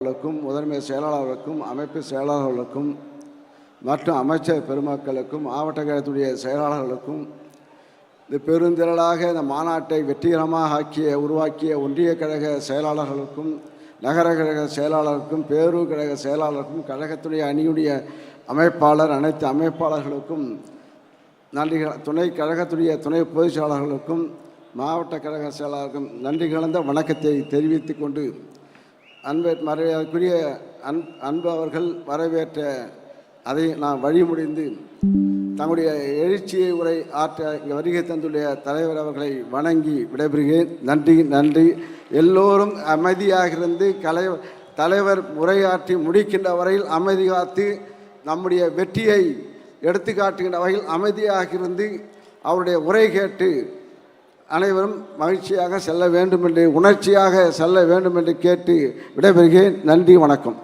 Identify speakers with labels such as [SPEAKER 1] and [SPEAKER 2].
[SPEAKER 1] முதன்மை செயலாளர்களுக்கும் அமைப்பு செயலாளர்களுக்கும் மற்றும் அமைச்சர் பெருமக்களுக்கும் மாவட்ட கழகத்துடைய செயலாளர்களுக்கும் இந்த பெருந்திரளாக இந்த மாநாட்டை வெற்றிகரமாக உருவாக்கிய ஒன்றிய கழக செயலாளர்களுக்கும் நகர கழக செயலாளருக்கும் பேரூர் கழக செயலாளருக்கும் கழகத்துடைய அணியுடைய அமைப்பாளர் அனைத்து அமைப்பாளர்களுக்கும் நன்றி கழகத்துடைய துணை பொதுச் செயலாளர்களுக்கும் மாவட்ட கழக செயலாளருக்கும் நன்றி கலந்த வணக்கத்தை தெரிவித்துக் கொண்டு மரியாதைக்குரிய அன்பு அவர்கள் வரவேற்ற அதை நான் வழிமுடிந்து தங்களுடைய எழுச்சியை உரை ஆற்ற இங்கே வருகை தந்துள்ள தலைவர் அவர்களை வணங்கி விடைபெறுகிறேன். நன்றி. எல்லோரும் அமைதியாக இருந்து தலைவர் உரையாற்றி முடிக்கின்ற வரையில் அமைதி காத்து நம்முடைய வெற்றியை எடுத்துக்காட்டுகின்ற வகையில் அமைதியாக இருந்து அவருடைய உரை கேட்டு அனைவரும் மகிழ்ச்சியாக செல்ல வேண்டும் என்று உணர்ச்சியாக செல்ல வேண்டும் என்று கேட்டு விடைபெறுகிறேன். நன்றி, வணக்கம்.